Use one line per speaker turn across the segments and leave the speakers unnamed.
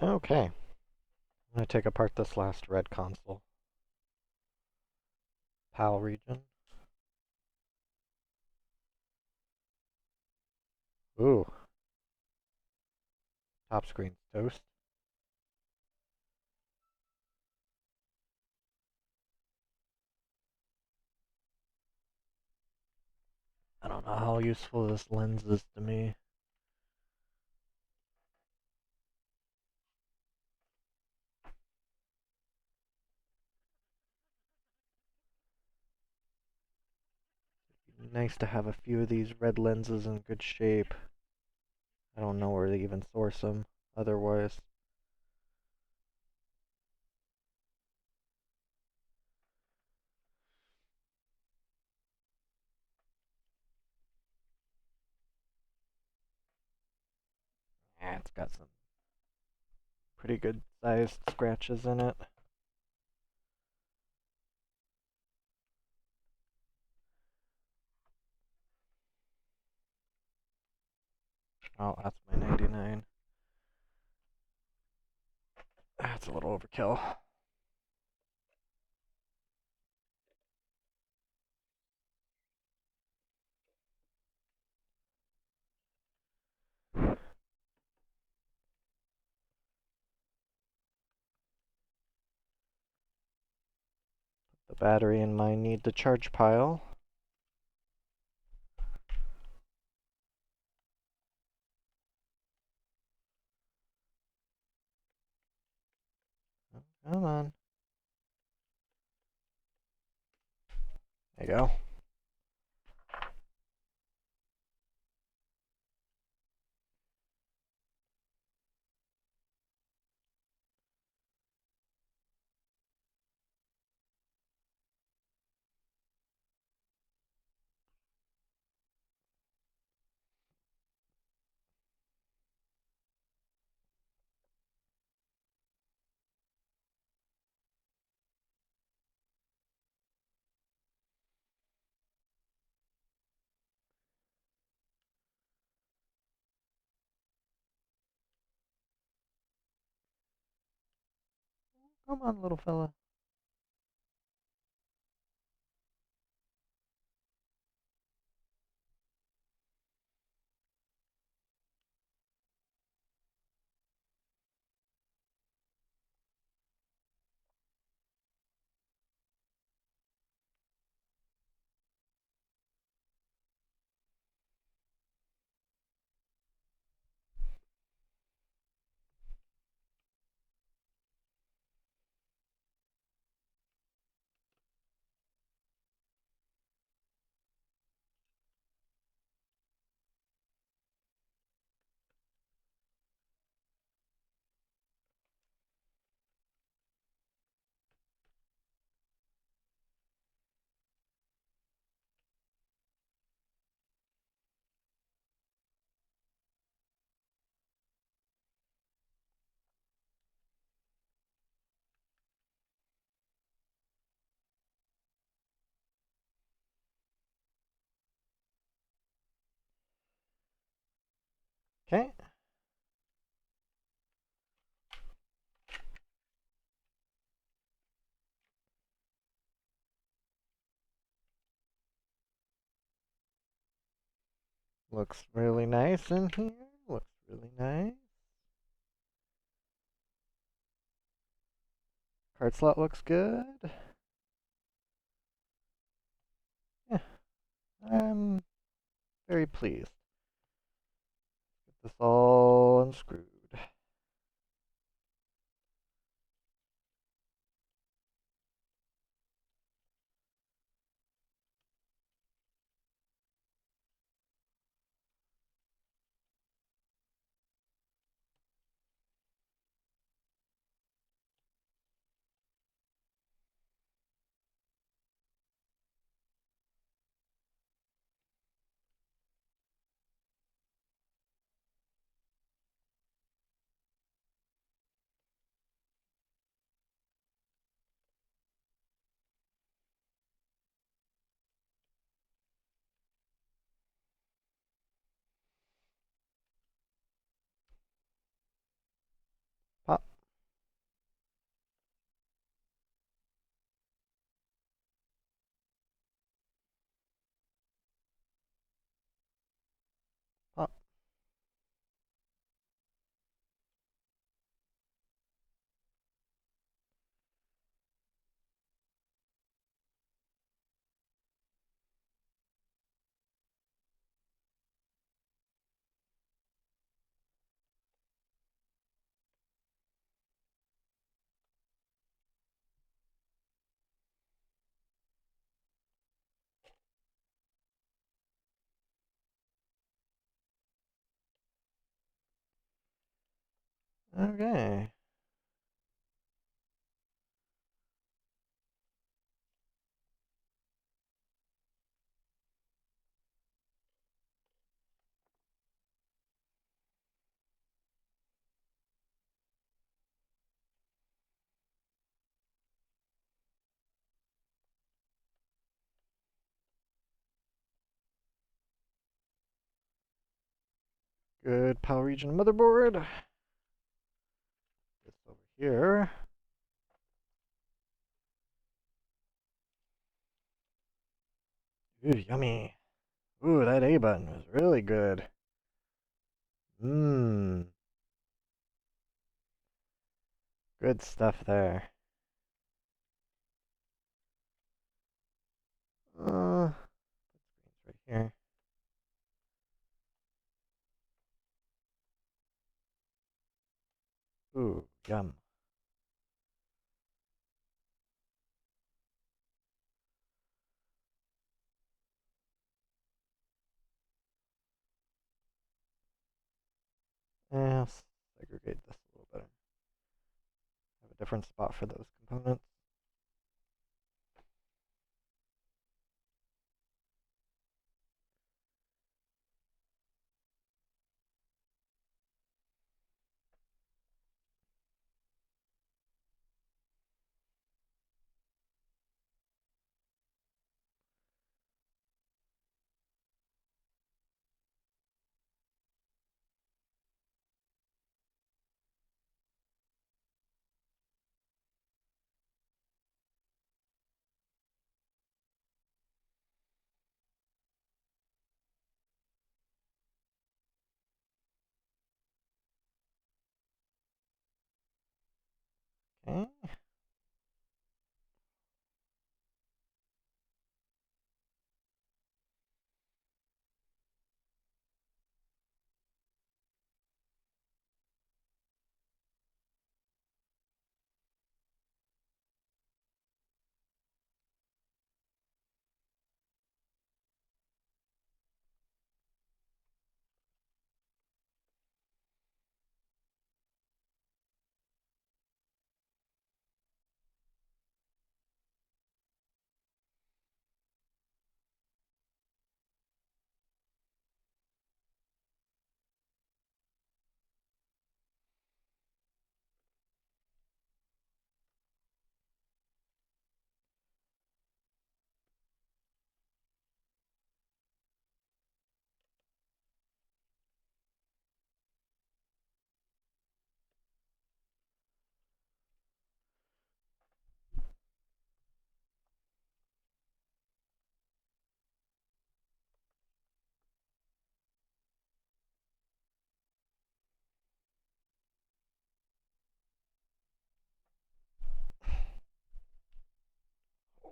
Okay, I'm going to take apart this last red console. PAL region. Ooh, top screen's toast. I don't know how useful this lens is to me. It'd be nice to have a few of these red lenses in good shape. I don't know where they even source them otherwise. Yeah, it's got some pretty good sized scratches in it. Oh, that's my 99. That's a little overkill. The battery in my need to charge pile. Oh, come on. There you go. Come on, little fella. Okay. Looks really nice in here. Looks really nice. Card slot looks good. Yeah, I'm very pleased. Get this all unscrewed. Okay. Good power region motherboard. This over here. Ooh, yummy. Ooh, that A button was really good. Mmm. Good stuff there. Screens right here. Ooh, yum. I'll segregate this a little better. Have a different spot for those components. Okay.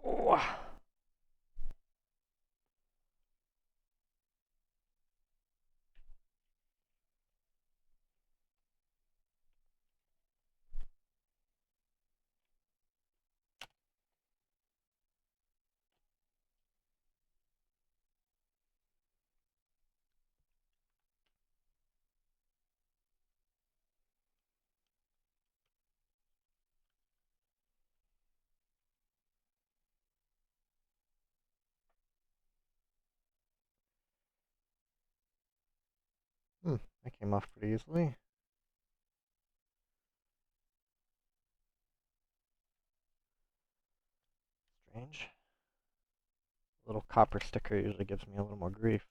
Oh. That came off pretty easily. Strange. A little copper sticker usually gives me a little more grief.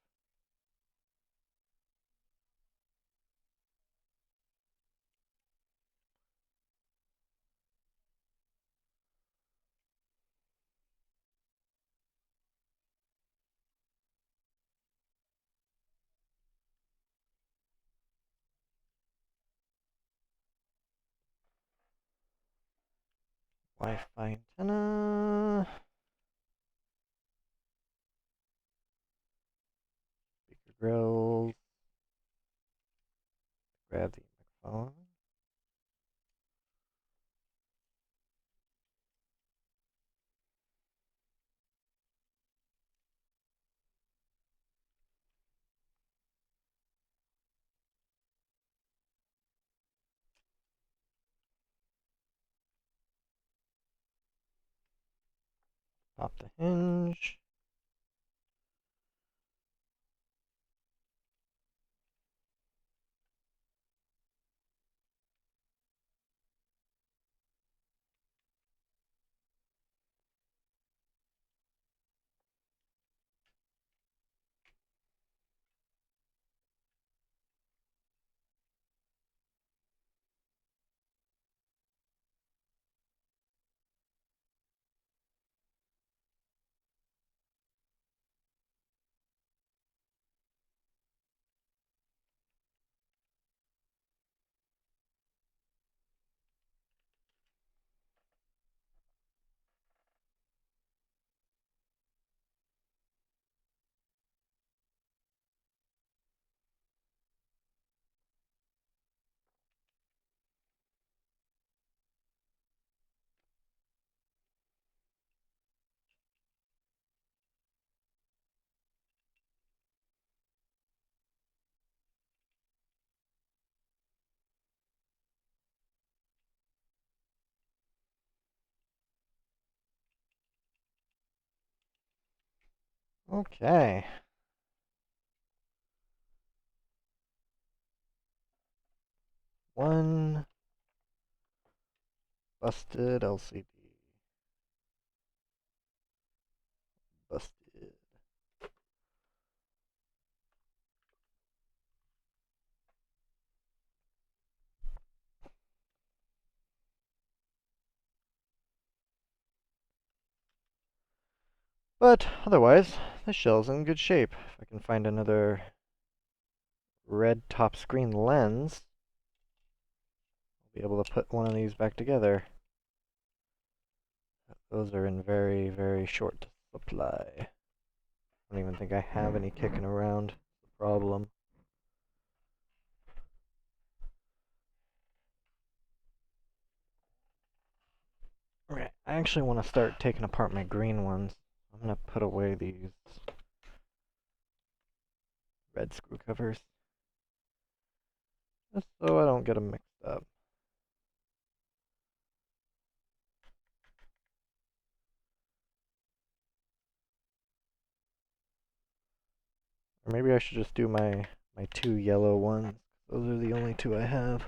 Wi-Fi antenna. Speaker grills. Grab the microphone. Pop the hinge. Okay. One busted LCD. Busted. But otherwise, the shell's in good shape. If I can find another red top screen lens, I'll be able to put one of these back together. Those are in very, very short supply. I don't even think I have any kicking around. That's the problem. Alright, I actually want to start taking apart my green ones. I'm going to put away these red screw covers, just so I don't get them mixed up. Or maybe I should just do my two yellow ones. Those are the only two I have.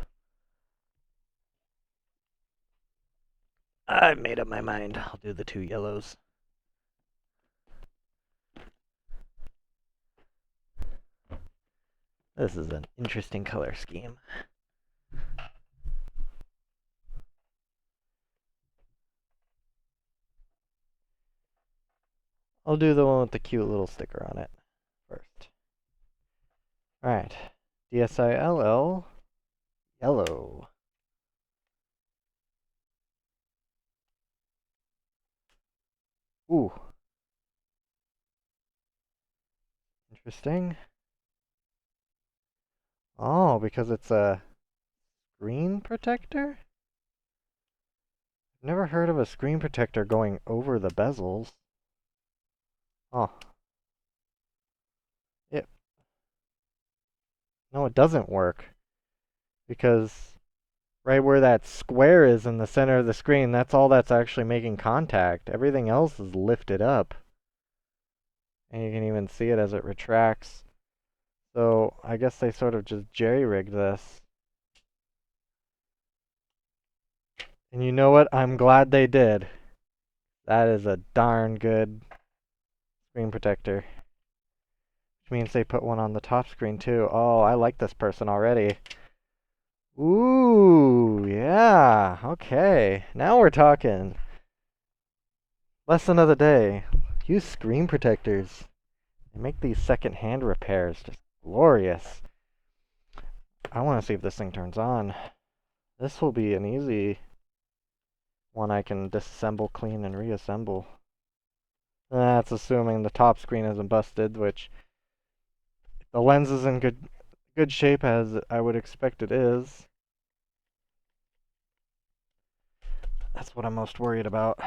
I've made up my mind. I'll do the two yellows. This is an interesting color scheme. I'll do the one with the cute little sticker on it first. Alright. DSILL yellow. Ooh. Interesting. Oh, because it's a screen protector? I've never heard of a screen protector going over the bezels. Oh. It, no, it doesn't work. Because right where that square is in the center of the screen, that's all that's actually making contact. Everything else is lifted up. And you can even see it as it retracts. So I guess they sort of just jerry-rigged this. And you know what? I'm glad they did. That is a darn good screen protector. Which means they put one on the top screen too. Oh, I like this person already. Ooh, yeah. Okay. Now we're talking. Lesson of the day. Use screen protectors. They make these second-hand repairs just glorious. I want to see if this thing turns on. This will be an easy one I can disassemble, clean, and reassemble. That's assuming the top screen isn't busted, which the lens is in good shape as I would expect it is. That's what I'm most worried about.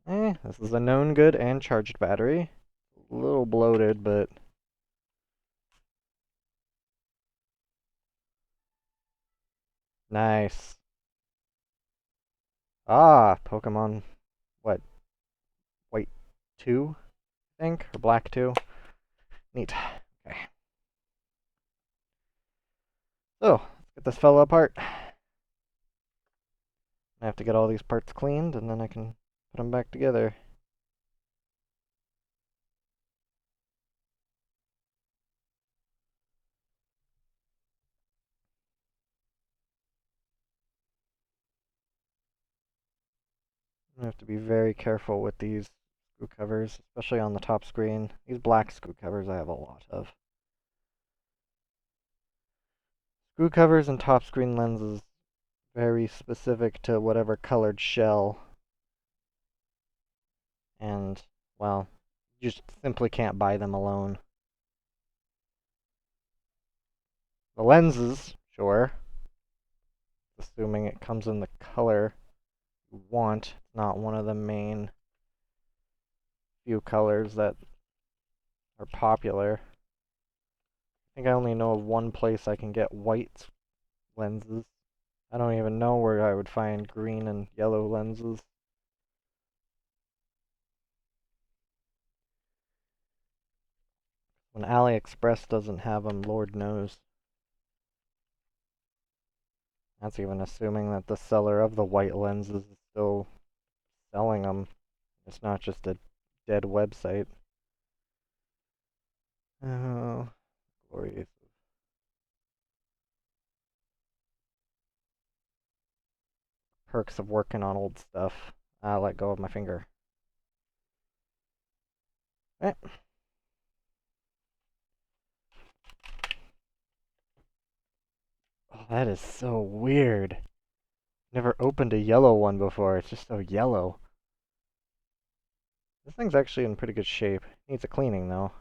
This is a known good and charged battery. A little bloated, but nice. Ah, Pokemon, what, White 2, I think? Or Black 2? Neat. Okay. So, let's get this fella apart. I have to get all these parts cleaned, and then I can put them back together. I have to be very careful with these screw covers, especially on the top screen. These black screw covers I have a lot of. Screw covers and top screen lenses, very specific to whatever colored shell. And, well, you just simply can't buy them alone. The lenses, sure, assuming it comes in the color you want. It's not one of the main few colors that are popular. I think I only know of one place I can get white lenses. I don't even know where I would find green and yellow lenses. When AliExpress doesn't have them, Lord knows. That's even assuming that the seller of the white lenses is still selling them. It's not just a dead website. Oh, glorious. Perks of working on old stuff. I let go of my finger. Eh. Oh, that is so weird. Never opened a yellow one before. It's just so yellow. This thing's actually in pretty good shape. Needs a cleaning though.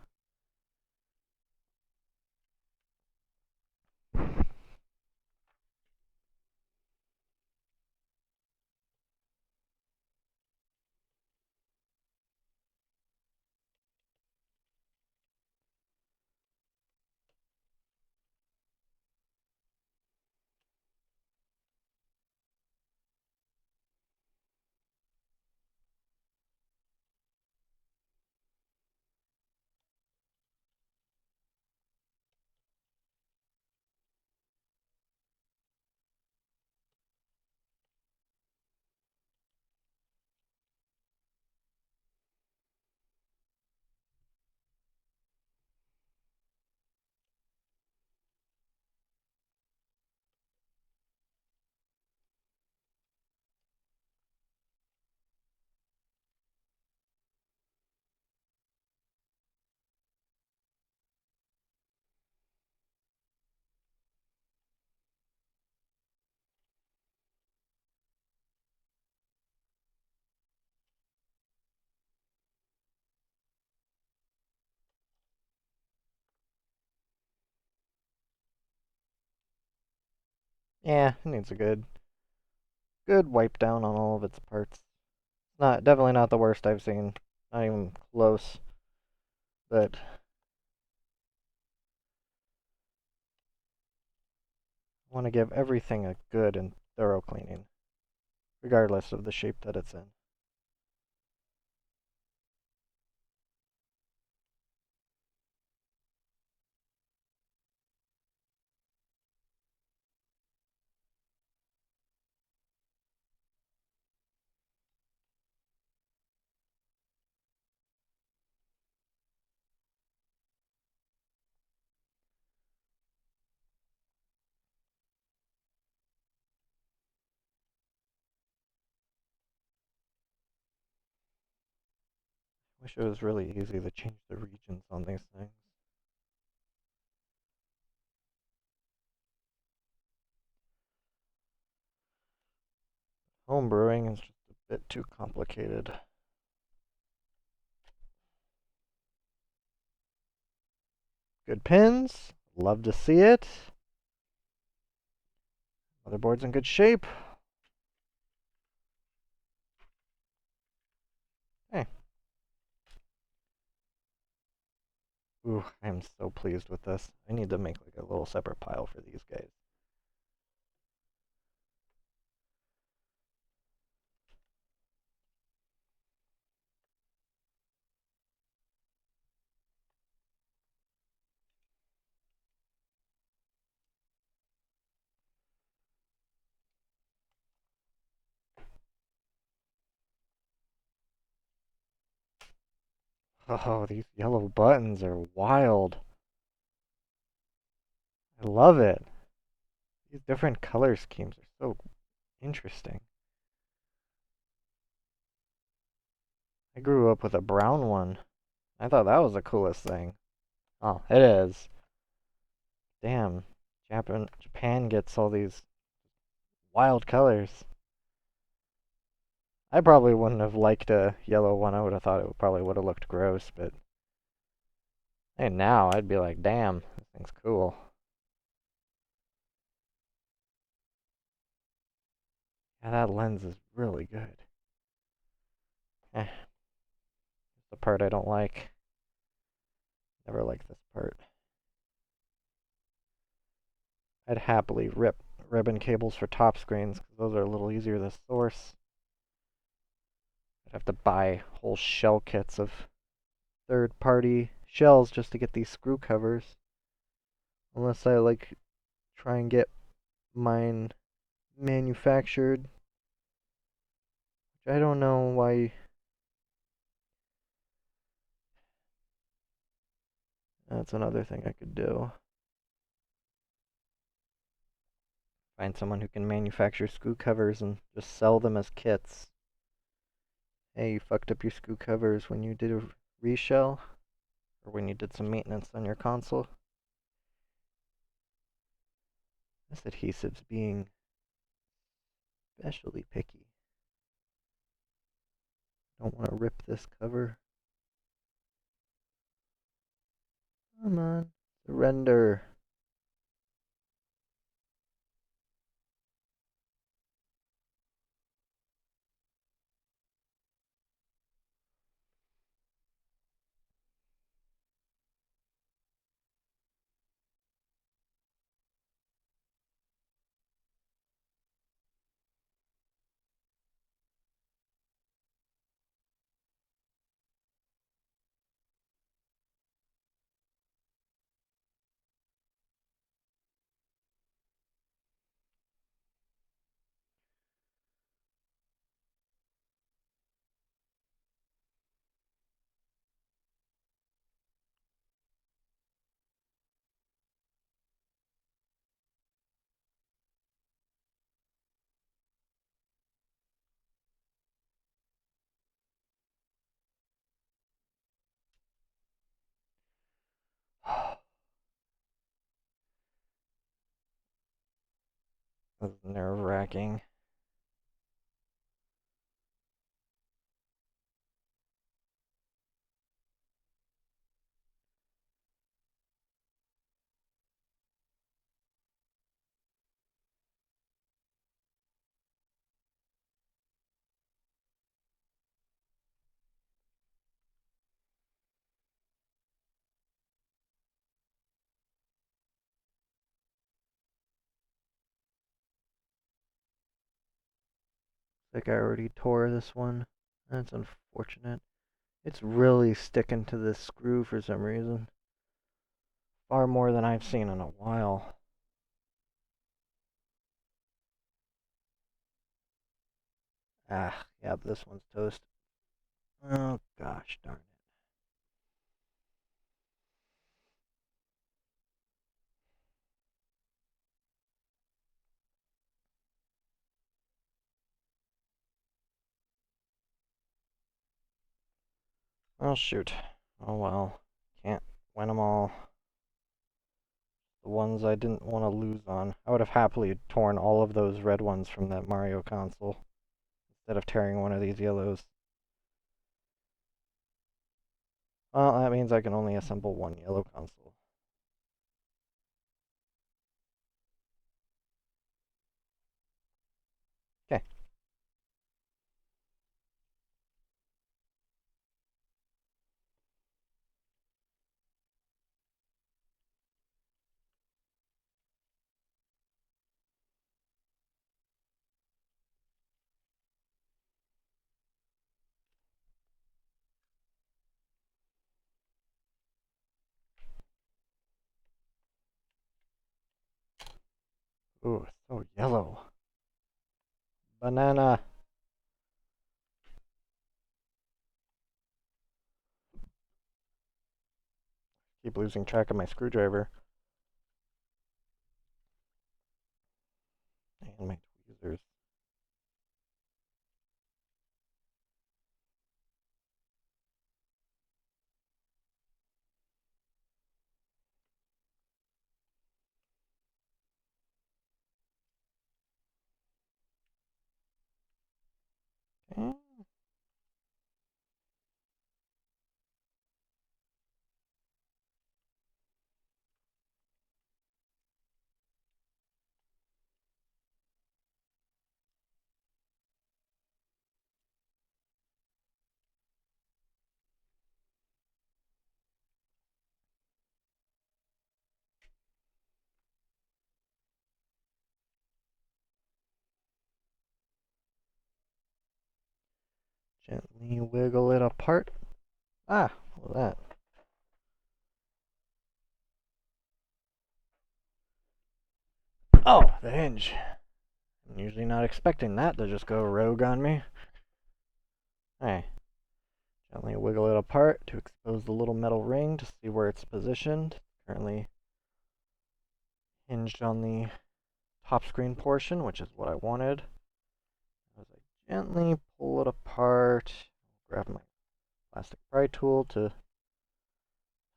Yeah, it needs a good wipe down on all of its parts. Not definitely not the worst I've seen. Not even close. But I want to give everything a good and thorough cleaning, regardless of the shape that it's in. Wish it was really easy to change the regions on these things. Home brewing is just a bit too complicated. Good pins. Love to see it. Motherboard's in good shape. Hey. Ooh, I am so pleased with this. I need to make like a little separate pile for these guys. Oh, these yellow buttons are wild. I love it. These different color schemes are so interesting. I grew up with a brown one. I thought that was the coolest thing. Oh, it is. Damn. Japan gets all these wild colors. I probably wouldn't have liked a yellow one. I would have thought it probably would have looked gross, but hey, now I'd be like, damn, this thing's cool. Yeah, that lens is really good. Eh, the part I don't like. Never liked this part. I'd happily rip ribbon cables for top screens because those are a little easier to source. I'd have to buy whole shell kits of third-party shells just to get these screw covers. Unless I like try and get mine manufactured. Which I don't know why. That's another thing I could do. Find someone who can manufacture screw covers and just sell them as kits. Hey, you fucked up your screw covers when you did a reshell, or when you did some maintenance on your console. This adhesive's being especially picky. Don't want to rip this cover. Come on, surrender. This is nerve-wracking. Like I already tore this one. That's unfortunate. It's really sticking to this screw for some reason. Far more than I've seen in a while. Ah, yeah, this one's toast. Oh, gosh darn it. Oh, shoot. Oh, well. Can't win them all. The ones I didn't want to lose on. I would have happily torn all of those red ones from that Mario console instead of tearing one of these yellows. Well, that means I can only assemble one yellow console. Okay. Ooh, so yellow. Banana. keep losing track of my screwdriver. And my tweezers. Okay. Gently wiggle it apart. Ah, look at that. Oh, the hinge. I'm usually not expecting that to just go rogue on me. Hey. Gently wiggle it apart to expose the little metal ring to see where it's positioned. Currently hinged on the top screen portion, which is what I wanted. As I gently pull it apart, grab my plastic pry tool to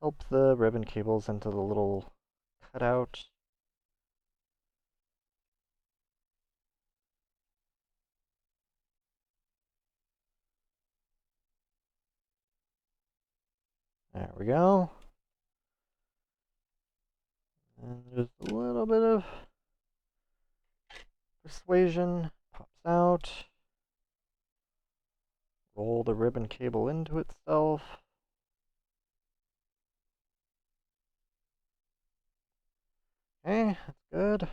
help the ribbon cables into the little cutout. There we go. And just a little bit of persuasion pops out. Roll the ribbon cable into itself. Okay, that's good.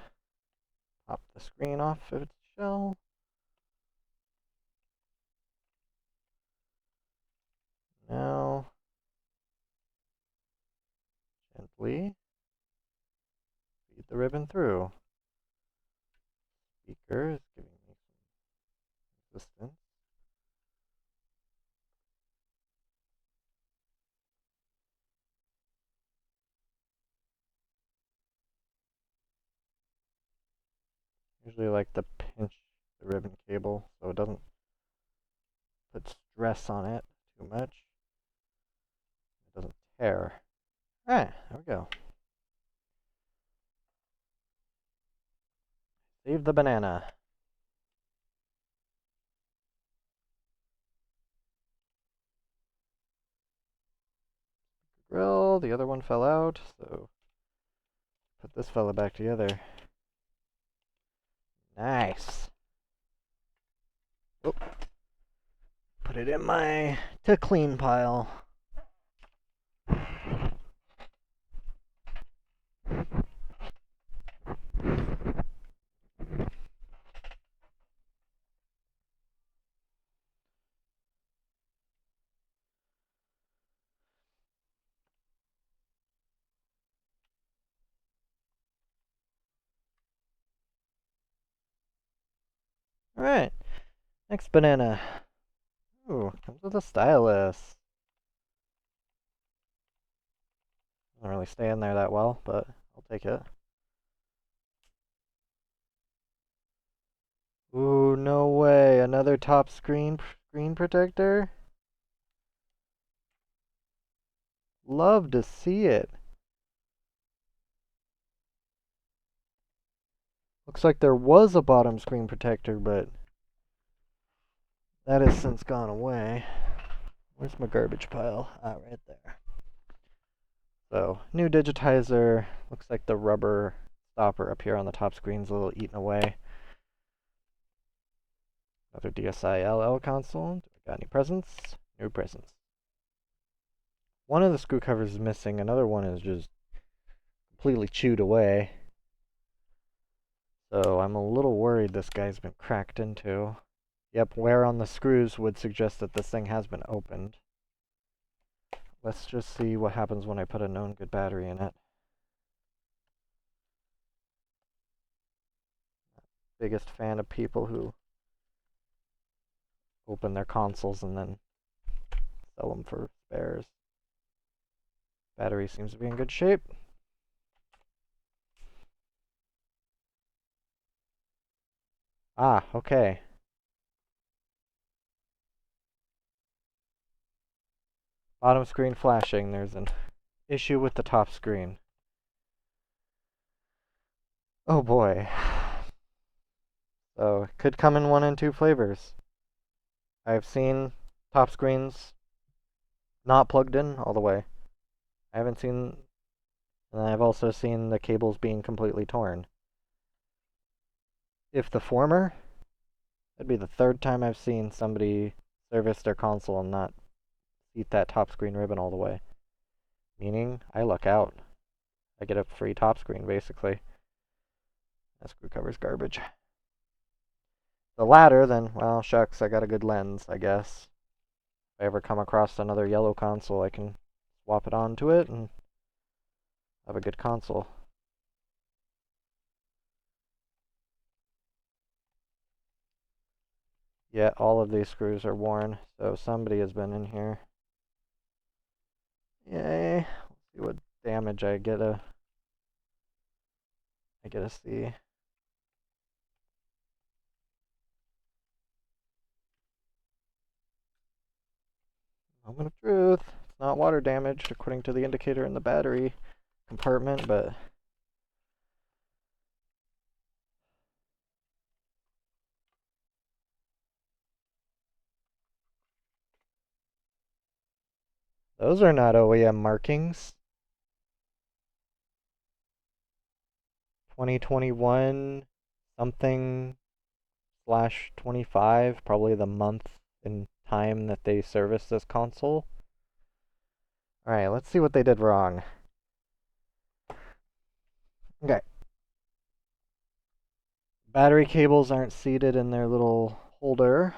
Pop the screen off of its shell. Now, gently feed the ribbon through. Speaker is giving me some resistance. Usually like to pinch the ribbon cable so it doesn't put stress on it too much. It doesn't tear. Alright, there we go. Save the banana. Grill, the other one fell out, so put this fella back together. Nice. Oh. Put it in my to clean pile. Alright, next banana. Ooh, comes with a stylus. Doesn't really stay in there that well, but I'll take it. Ooh, no way. Another top screen protector? Love to see it. Looks like there was a bottom screen protector, but that has since gone away. Where's my garbage pile? Ah, right there. So, new digitizer. Looks like the rubber stopper up here on the top screen's a little eaten away. Another DSI-LL console. Got any presents? No presents. One of the screw covers is missing. Another one is just completely chewed away. So I'm a little worried this guy's been cracked into. Yep, wear on the screws would suggest that this thing has been opened. Let's just see what happens when I put a known good battery in it. Biggest fan of people who open their consoles and then sell them for spares. Battery seems to be in good shape. Ah, okay. Bottom screen flashing. There's an issue with the top screen. Oh boy. So, it could come in one and two flavors. I've seen top screens not plugged in all the way. I haven't seen, and I've also seen the cables being completely torn. If the former, that'd be the third time I've seen somebody service their console and not eat that top screen ribbon all the way. Meaning, I luck out. I get a free top screen, basically. That screw cover's garbage. The latter, then, well, shucks, I got a good lens, I guess. If I ever come across another yellow console, I can swap it onto it and have a good console. Yet all of these screws are worn, so somebody has been in here. Yay. Let's see what damage I get to see. Moment of truth. It's not water damage, according to the indicator in the battery compartment, but those are not OEM markings. 2021 something slash 25, probably the month and time that they serviced this console. Alright, let's see what they did wrong. Okay. Battery cables aren't seated in their little holder.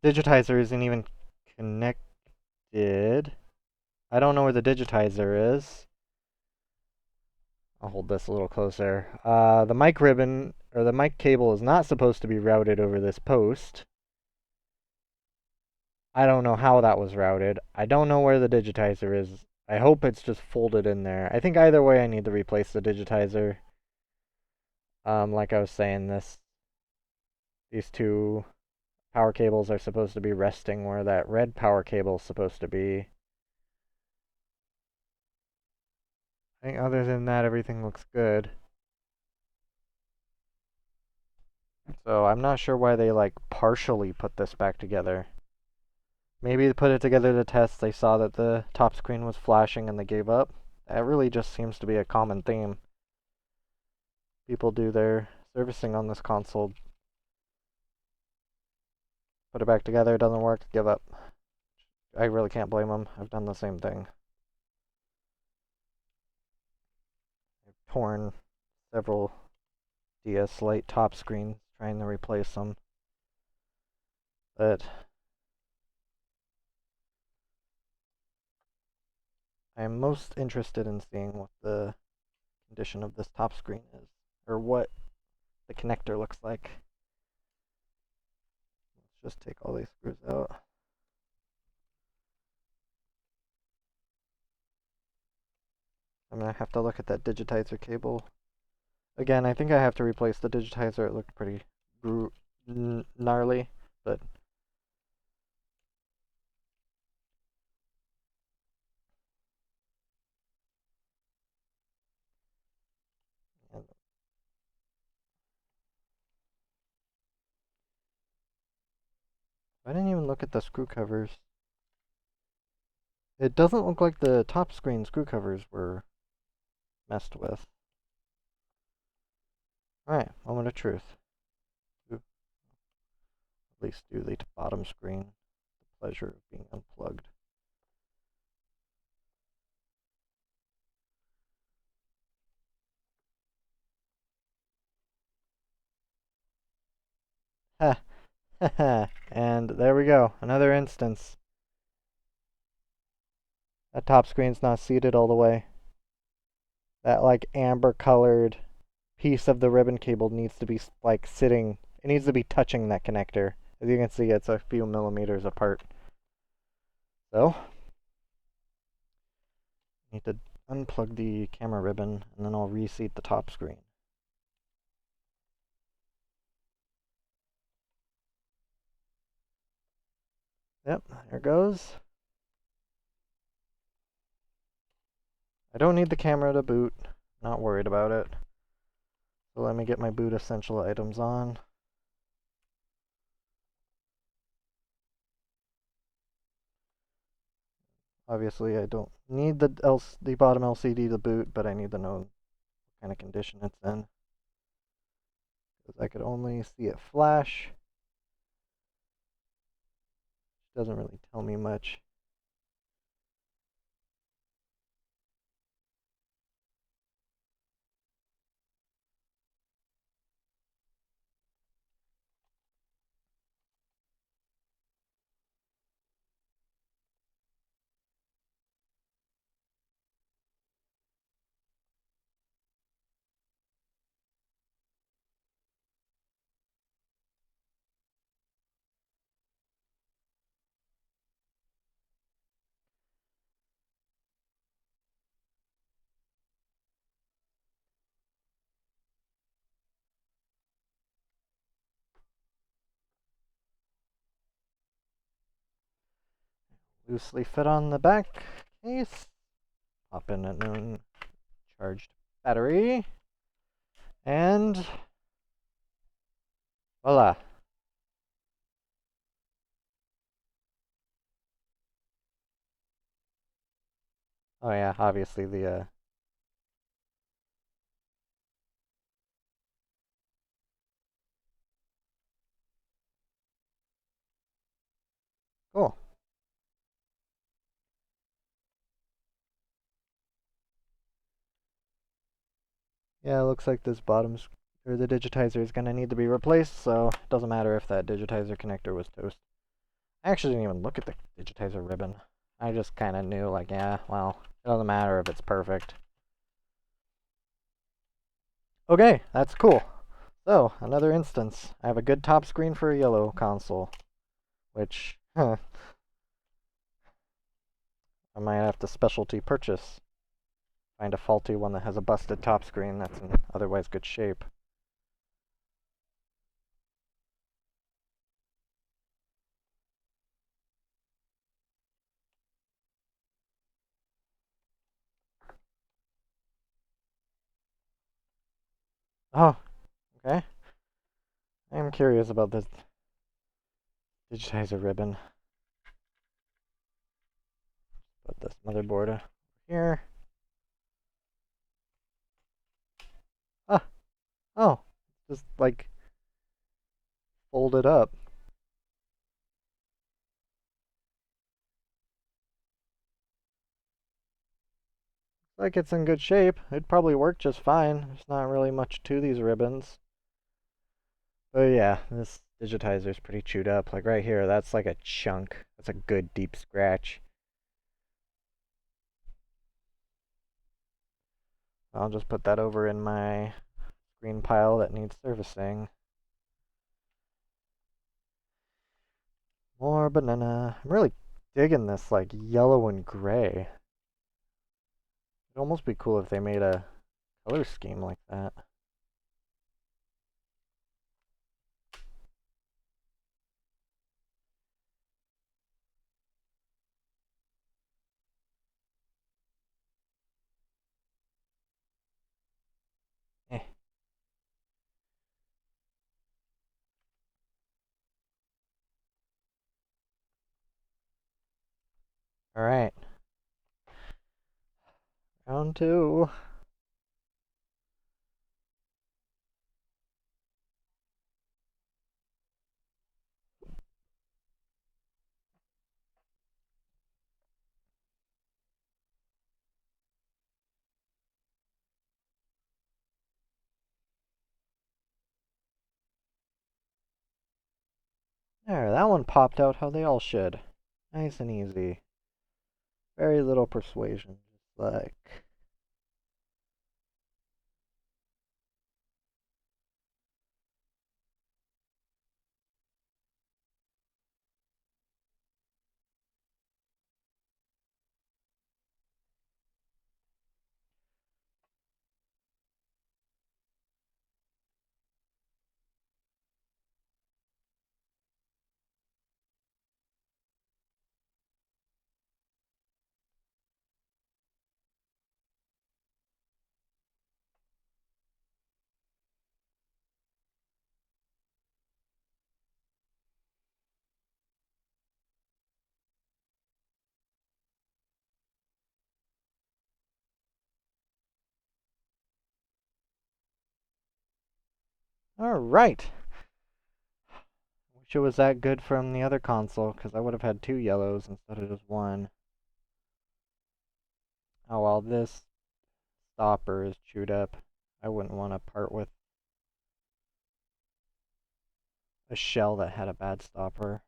Digitizer isn't even connected. I don't know where the digitizer is. I'll hold this a little closer. The mic ribbon, or the mic cable, is not supposed to be routed over this post. I don't know how that was routed. I don't know where the digitizer is. I hope it's just folded in there. I think either way I need to replace the digitizer. Like I was saying, these two power cables are supposed to be resting where that red power cable is supposed to be. I think other than that, everything looks good. So I'm not sure why they like partially put this back together. Maybe they put it together to test. They saw that the top screen was flashing and they gave up. That really just seems to be a common theme. People do their servicing on this console. Put it back together, it doesn't work, give up. I really can't blame them. I've done the same thing. I've torn several DS Lite top screens trying to replace them. But I'm most interested in seeing what the condition of this top screen is, or what the connector looks like. Let's just take all these screws out. I'm gonna have to look at that digitizer cable. Again, I think I have to replace the digitizer. It looked pretty gnarly, but I didn't even look at the screw covers. It doesn't look like the top screen screw covers were messed with. Alright, moment of truth. At least do the bottom screen. The pleasure of being unplugged. Ha! And there we go. Another instance. That top screen's not seated all the way. That like amber colored piece of the ribbon cable needs to be like sitting, it needs to be touching that connector. As you can see, it's a few millimeters apart. So, Need to unplug the camera ribbon, and then I'll reseat the top screen. Yep, there it goes. I don't need the camera to boot. Not worried about it. So let me get my boot essential items on. Obviously, I don't need the bottom LCD to boot, but I need to know what kind of condition it's in. Because I could only see it flash. Doesn't really tell me much. Loosely fit on the back case. Pop in a known charged battery. And voila. Oh yeah, obviously the cool. Yeah, it looks like this or the digitizer is gonna need to be replaced, so it doesn't matter if that digitizer connector was toast. I actually didn't even look at the digitizer ribbon. I just kind of knew, like, yeah, well, it doesn't matter if it's perfect. Okay, that's cool. So, another instance. I have a good top screen for a yellow console, which, I might have to specialty purchase. Find a faulty one that has a busted top screen that's in otherwise good shape. Oh, okay. I'm curious about this digitizer ribbon. Put this motherboard here. Ah, oh, just like fold it up. Like it's in good shape. It'd probably work just fine. There's not really much to these ribbons. But yeah, this digitizer's pretty chewed up. Like right here, that's like a chunk. That's a good deep scratch. I'll just put that over in my screen pile that needs servicing. More banana. I'm really digging this like yellow and gray. It'd almost be cool if they made a color scheme like that. Eh. Alright. Round two. There, that one popped out how they all should. Nice and easy. Very little persuasion. Just like... Alright. Wish it was that good from the other console, because I would have had 2 yellows instead of just 1. Oh well, this stopper is chewed up. I wouldn't want to part with a shell that had a bad stopper.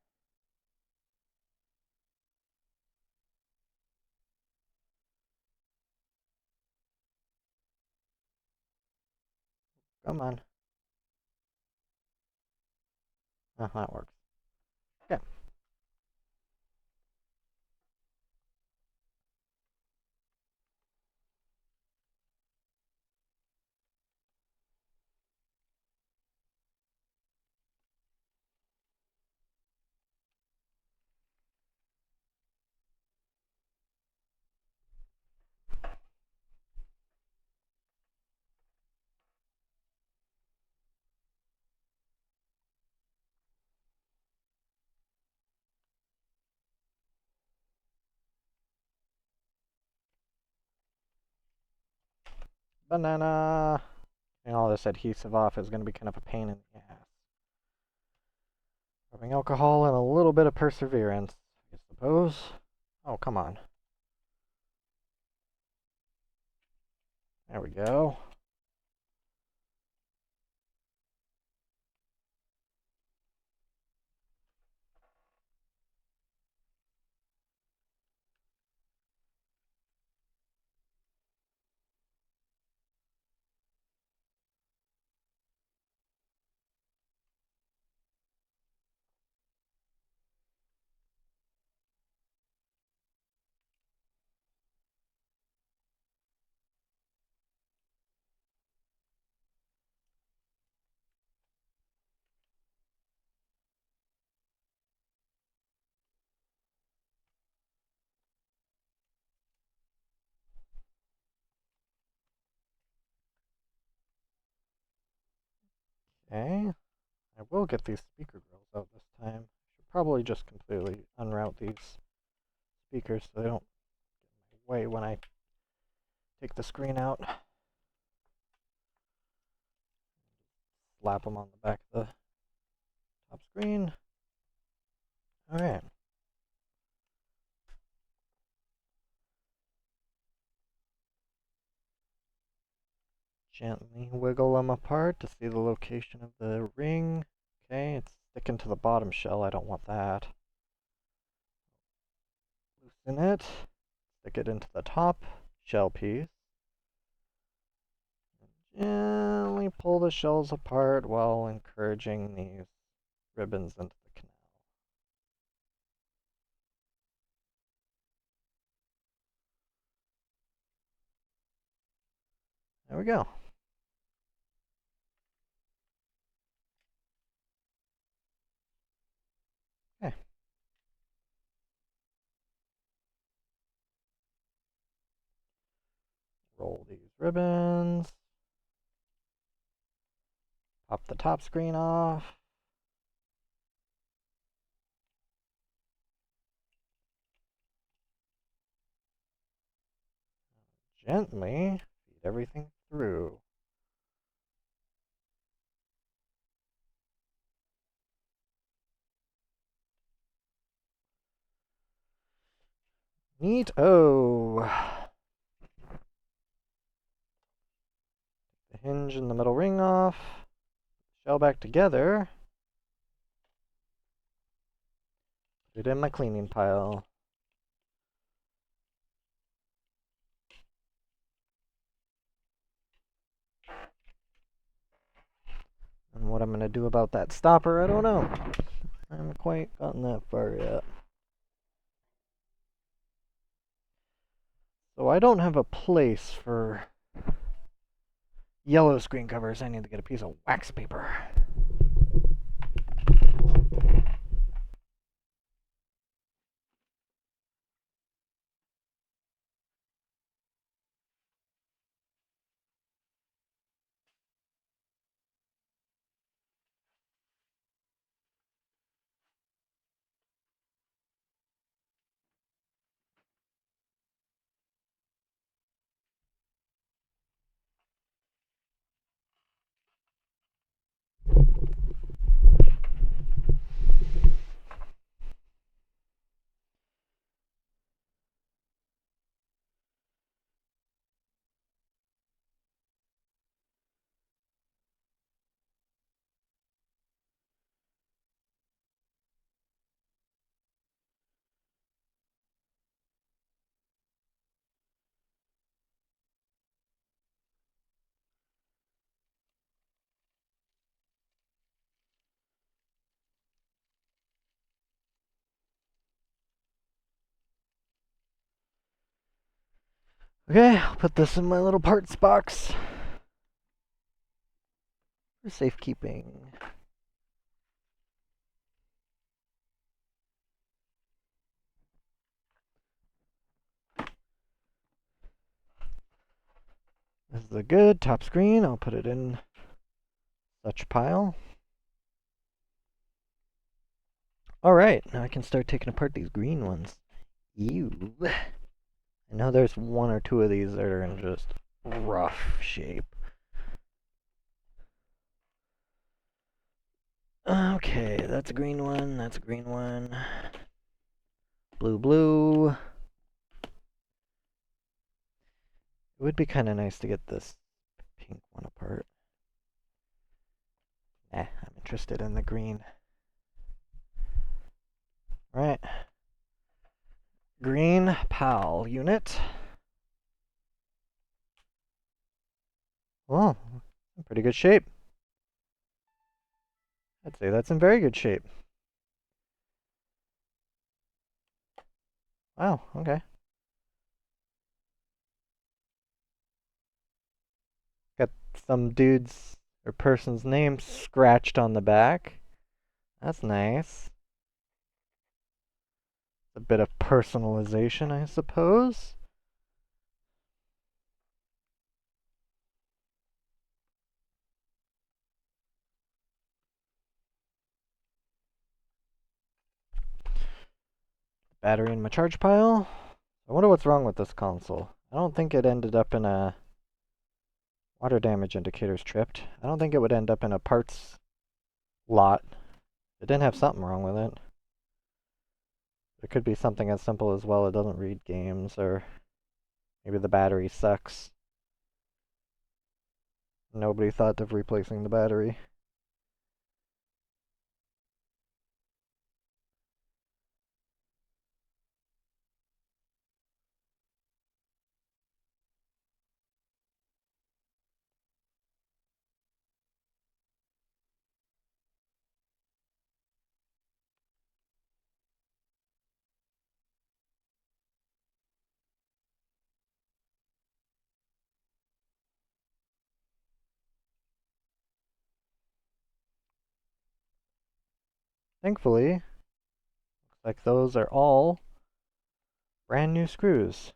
Come on. Oh, that works. Okay. Banana! And all this adhesive off is going to be kind of a pain in the ass. Rubbing alcohol and a little bit of perseverance, I suppose. Oh, come on. There we go. Okay. I will get these speaker grills out this time. Should probably just completely unroute these speakers so they don't get in my way when I take the screen out. Slap them on the back of the top screen. Alright. Gently wiggle them apart to see the location of the ring. Okay, it's sticking to the bottom shell. I don't want that. Loosen it. Stick it into the top shell piece. Gently pull the shells apart while encouraging these ribbons into the canal. There we go. Okay. Roll these ribbons. Pop the top screen off. Gently feed everything through. Neat. Oh. The hinge and the middle ring off. Shell back together. Put it in my cleaning pile. And what I'm going to do about that stopper, I don't know. I haven't quite gotten that far yet. So I don't have a place for yellow screen covers. I need to get a piece of wax paper. Okay, I'll put this in my little parts box for safekeeping. This is a good top screen. I'll put it in such pile. Alright, now I can start taking apart these green ones. Ew. I know there's one or two of these that are in just rough shape. Okay, that's a green one, that's a green one. Blue, blue. It would be kind of nice to get this pink one apart. I'm interested in the green. Right. Green PAL unit. Well, in pretty good shape. I'd say that's in very good shape. Wow, okay. Got some dude's or person's name scratched on the back. That's nice. A bit of personalization, I suppose. Battery in my charge pile. I wonder what's wrong with this console. I don't think it ended up in a water damage indicator's tripped. I don't think it would end up in a parts lot. It didn't have something wrong with it. It could be something as simple as, well, it doesn't read games, or maybe the battery sucks. Nobody thought of replacing the battery. Thankfully, looks like those are all brand new screws.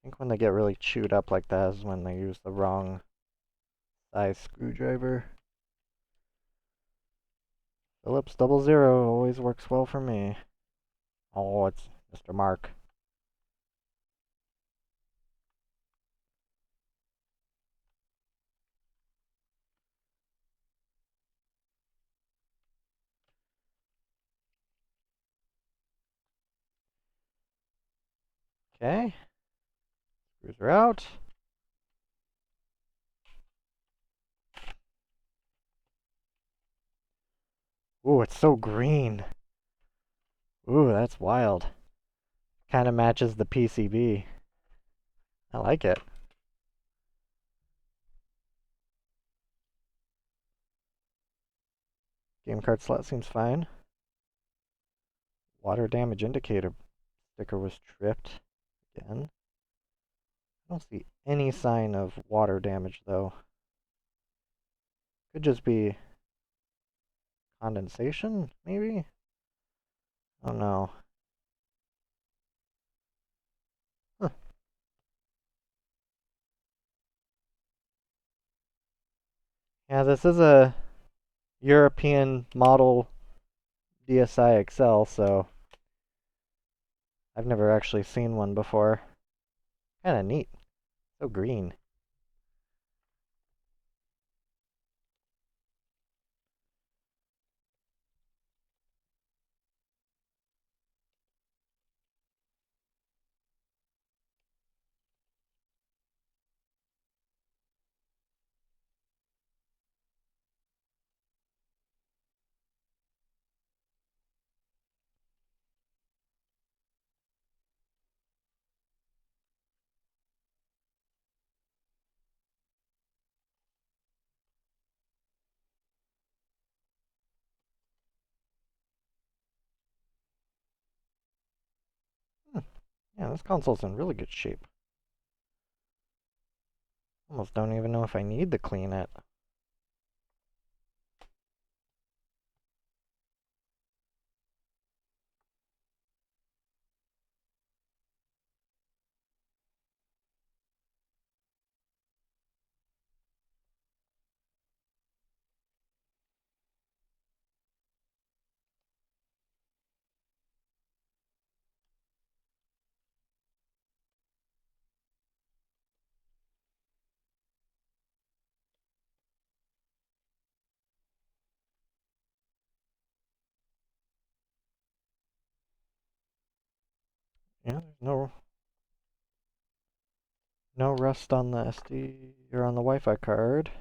I think when they get really chewed up like that is when they use the wrong size screwdriver. Phillips 00 always works well for me. Oh, it's Mr. Mark. Okay. Screws are out. Ooh, it's so green. Ooh, that's wild. Kind of matches the PCB. I like it. Game card slot seems fine. Water damage indicator sticker was tripped again. I don't see any sign of water damage though. Could just be condensation, maybe? I don't know. Huh. Yeah, this is a European model DSi XL, so I've never actually seen one before. Kinda neat. So green. Yeah, this console's in really good shape. Almost don't even know if I need to clean it. Yeah, there's no rust on the SD or on the Wi-Fi card.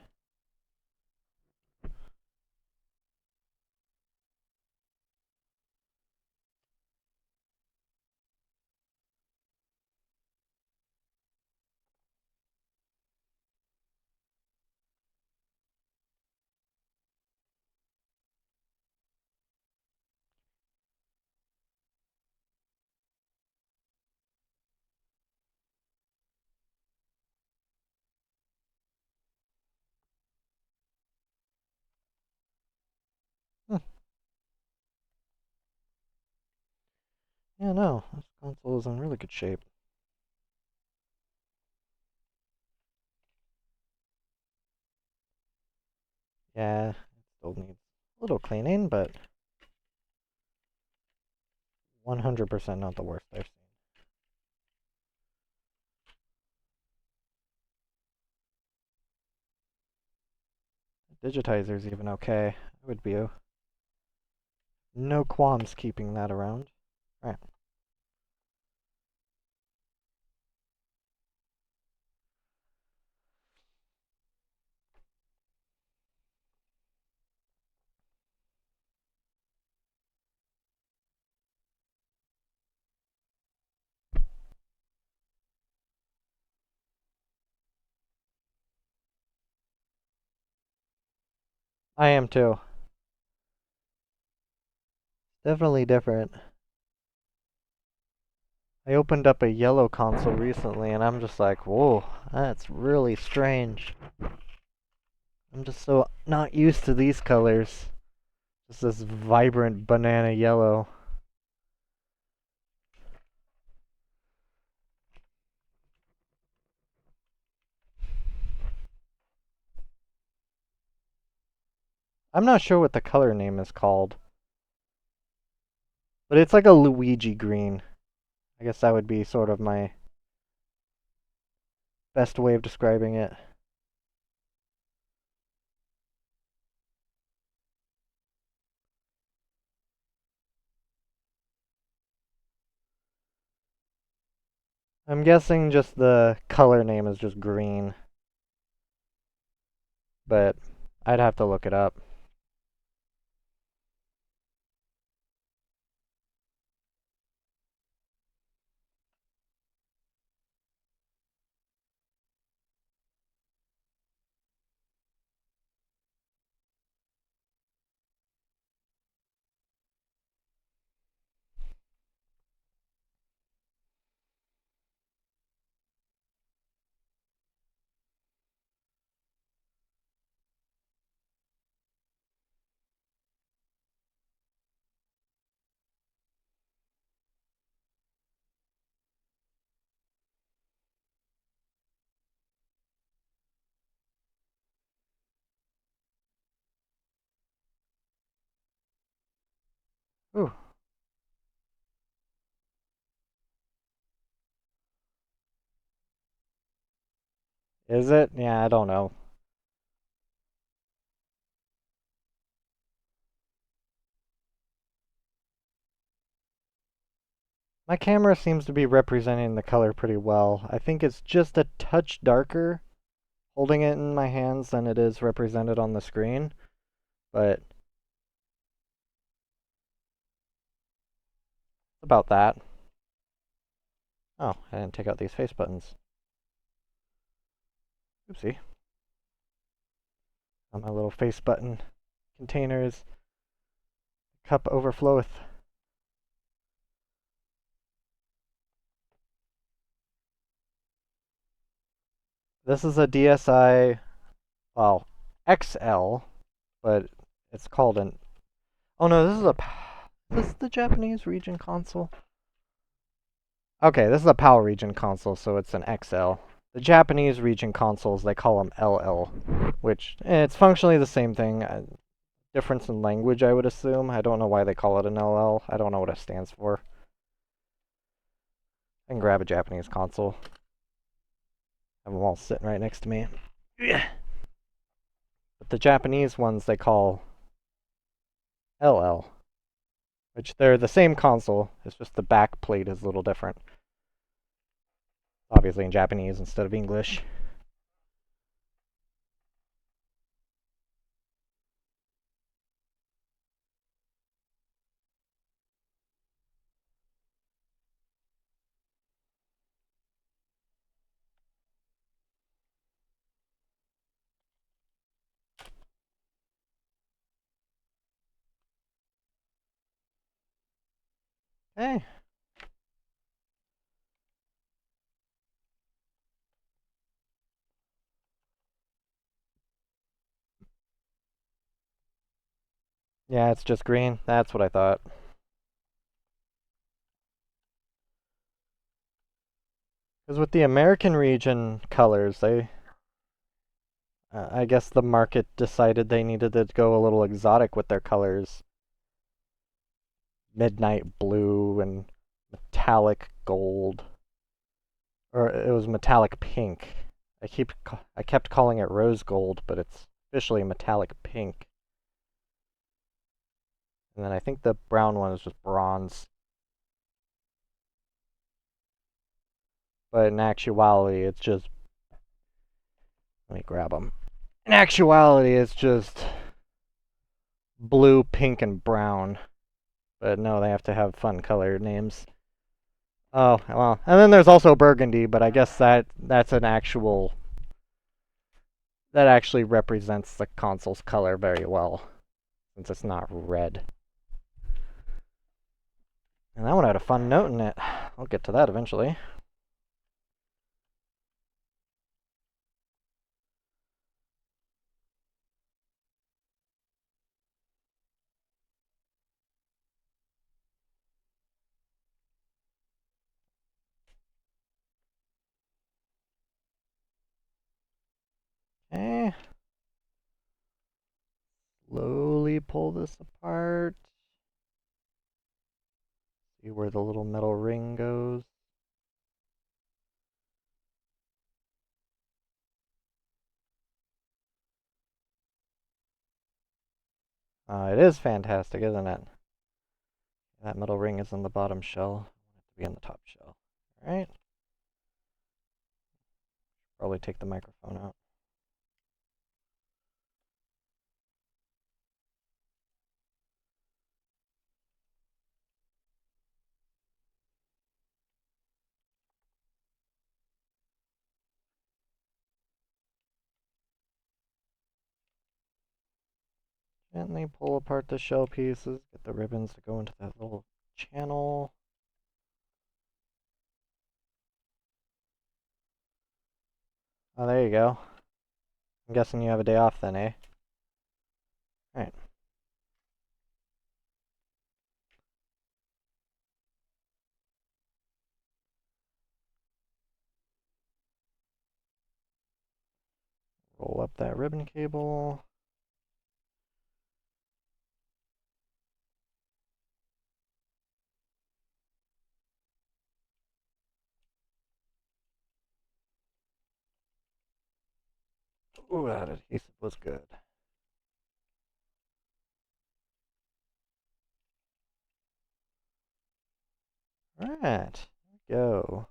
Hmm. Yeah, no, this console is in really good shape. Yeah, it still needs a little cleaning, but 100% not the worst I've seen. Digitizer's even okay. I would be no qualms keeping that around. Right. I am too. Definitely different. I opened up a yellow console recently and I'm just like, whoa, that's really strange. I'm just so not used to these colors. Just this vibrant banana yellow. I'm not sure what the color name is called, but it's like a Luigi green. I guess that would be sort of my best way of describing it. I'm guessing just the color name is just green, but I'd have to look it up. Ooh, is it? Yeah, I don't know. My camera seems to be representing the color pretty well. I think it's just a touch darker holding it in my hands than it is represented on the screen, but about that. Oh, I didn't take out these face buttons. Oopsie. My little face button containers. Cup overfloweth. This is a DSi, well, XL, but it's called an. Oh no, this is the Japanese region console. Okay, this is a PAL region console, so it's an XL. The Japanese region consoles, they call them LL, which it's functionally the same thing. Difference in language, I would assume. I don't know why they call it an LL. I don't know what it stands for. I can grab a Japanese console. Have them all sitting right next to me. Yeah. But the Japanese ones they call LL, which they're the same console. It's just the back plate is a little different. Obviously in Japanese instead of English. Hey. Yeah, it's just green. That's what I thought. Because with the American region colors, I guess the market decided they needed to go a little exotic with their colors. Midnight blue and metallic gold. Or it was metallic pink. I kept calling it rose gold, but it's officially metallic pink. And then I think the brown one is just bronze. But in actuality, it's just. Let me grab them. In actuality, it's just blue, pink, and brown. But no, they have to have fun color names. Oh, well. And then there's also burgundy, but I guess that's an actual. That actually represents the console's color very well, since it's not red. And that one had a fun note in it. I'll get to that eventually. Okay. Slowly pull this apart. See where the little metal ring goes. It is fantastic, isn't it? That metal ring is on the bottom shell. I want it to be on the top shell. Alright. Probably take the microphone out. Gently pull apart the shell pieces. Get the ribbons to go into that little channel. Oh, there you go. I'm guessing you have a day off then, eh? Alright. Roll up that ribbon cable. Ooh, that adhesive was good. Alright. Go.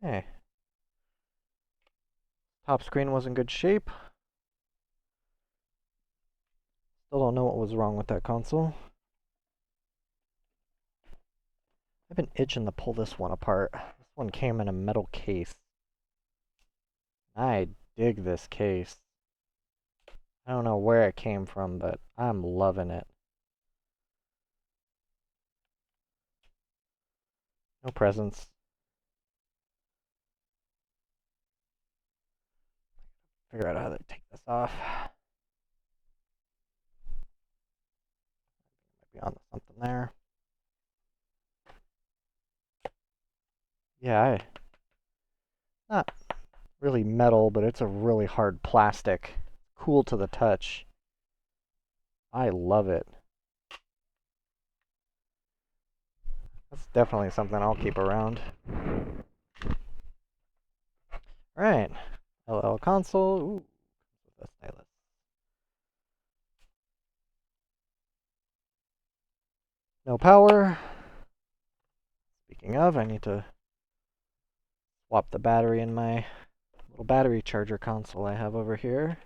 Hey. Top screen was in good shape. Still don't know what was wrong with that console. I've been itching to pull this one apart. This one came in a metal case. I dig this case. I don't know where it came from, but I'm loving it. No presents. Figure out how to take this off. Might be on something there. Yeah, not really metal, but it's a really hard plastic. Cool to the touch. I love it. That's definitely something I'll keep around. Alright. LL console. Ooh, with a stylus. No power. Speaking of, I need to swap the battery in my little battery charger console I have over here.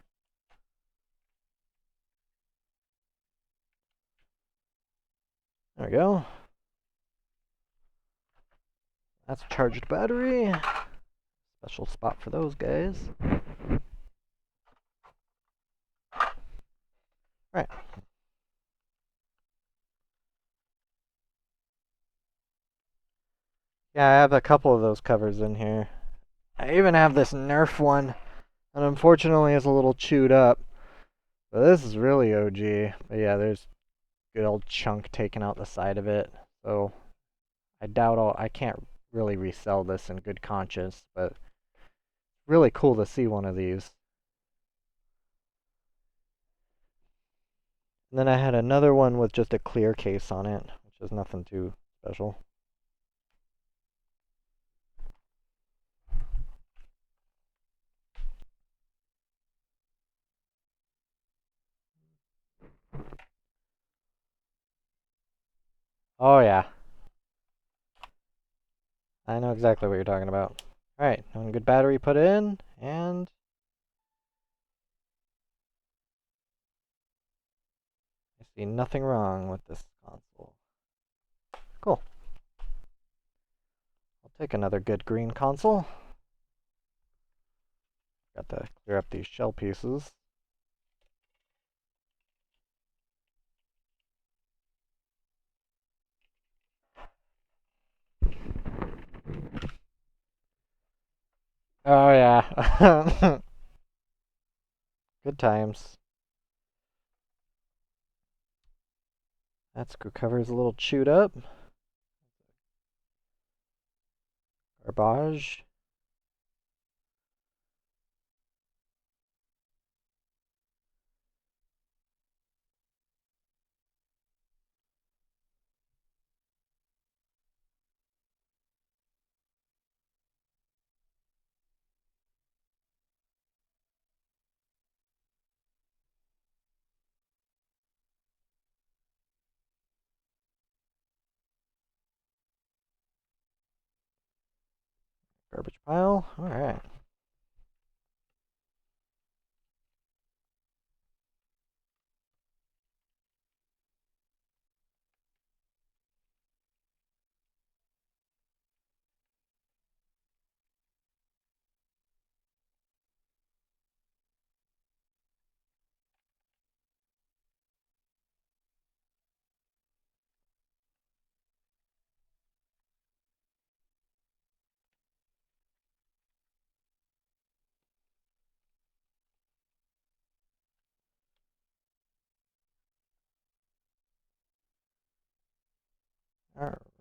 There we go. That's a charged battery. Special spot for those guys. Right. Yeah, I have a couple of those covers in here. I even have this Nerf one, and unfortunately it's a little chewed up. But this is really OG. But yeah, there's good old chunk taken out the side of it. So I doubt I can't really resell this in good conscience, but really cool to see one of these. And then I had another one with just a clear case on it, which is nothing too special. Oh yeah, I know exactly what you're talking about. Alright, one good battery put in, and I see nothing wrong with this console. Cool. I'll take another good green console. Got to clear up these shell pieces. Oh yeah. Good times. That screw cover is a little chewed up. Garbage. Garbage pile. Alright.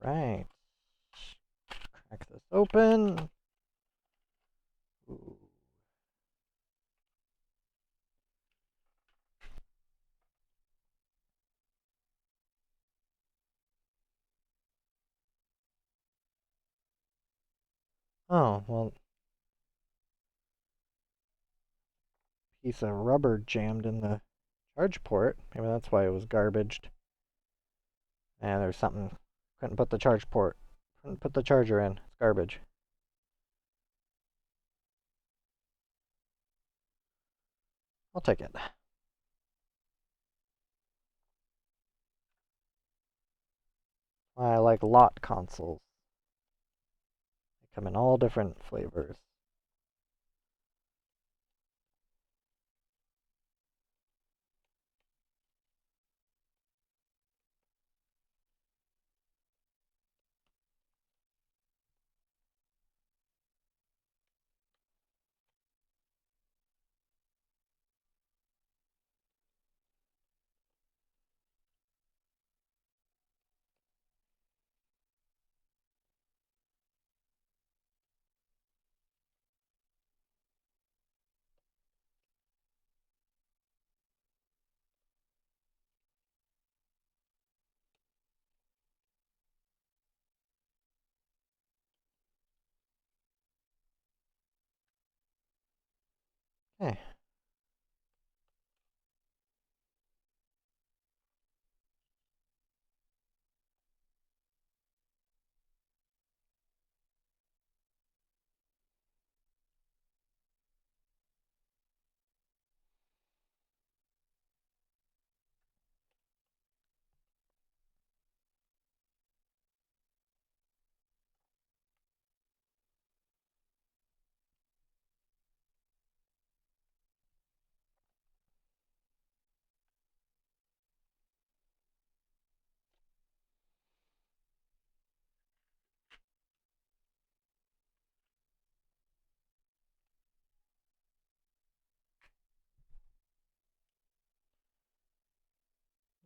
Alright. Crack this open. Ooh. Oh, well, piece of rubber jammed in the charge port. Maybe that's why it was garbaged. And there's something. Couldn't put the charge port. Couldn't put the charger in. It's garbage. I'll take it. I like lot consoles. They come in all different flavors. Hey.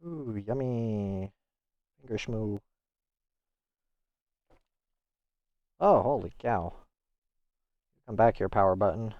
Ooh, yummy. Finger schmoo. Oh, holy cow. Come back here, power button.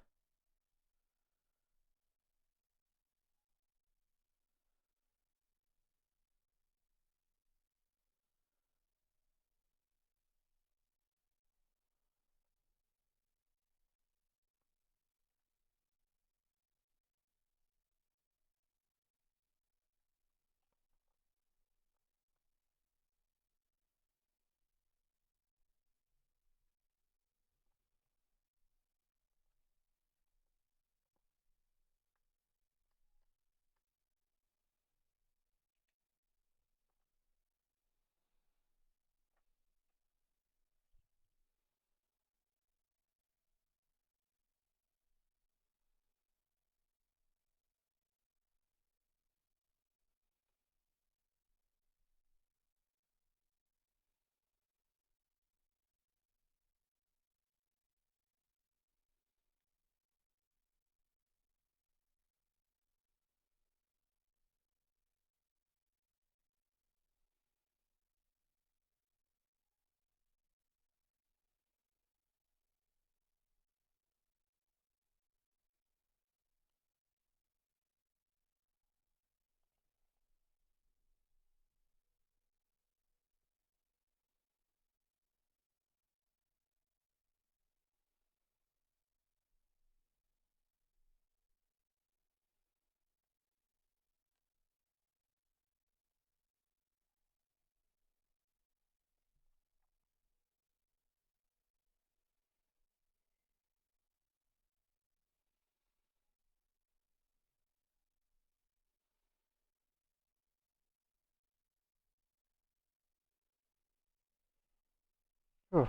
Whew.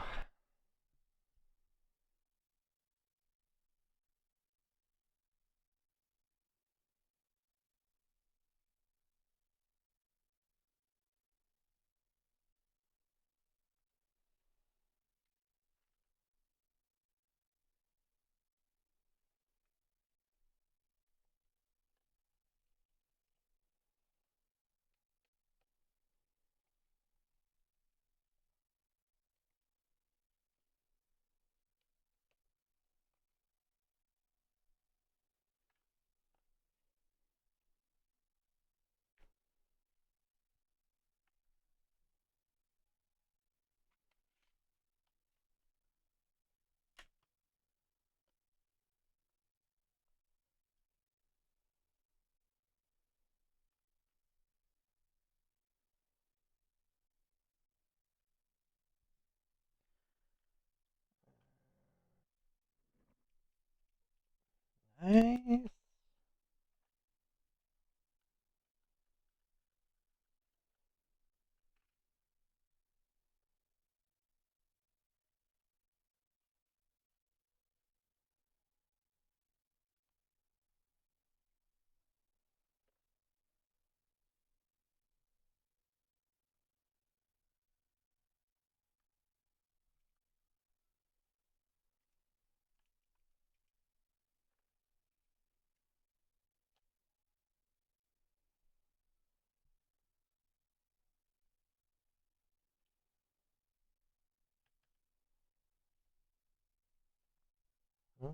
Nice. Hmm.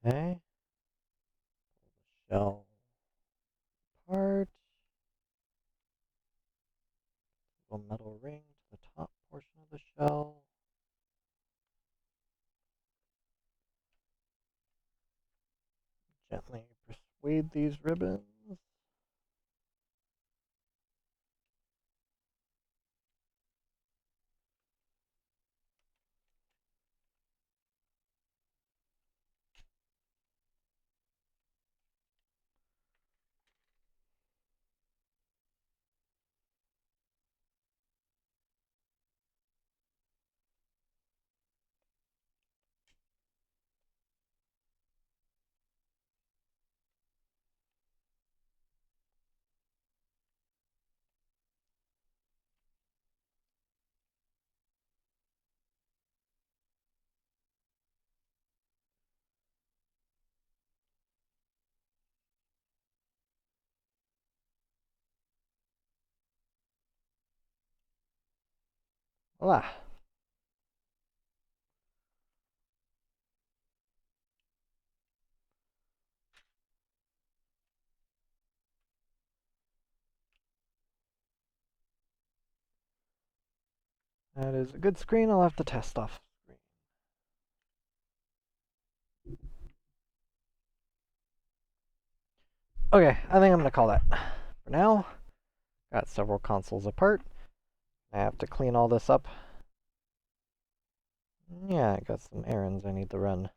Okay. Shell part. Little metal ring to the top portion of the shell. Gently persuade these ribbons. Voila. That is a good screen. I'll have to test off screen. Okay, I think I'm gonna call that for now. Got several consoles apart. I have to clean all this up. Yeah, I got some errands I need to run.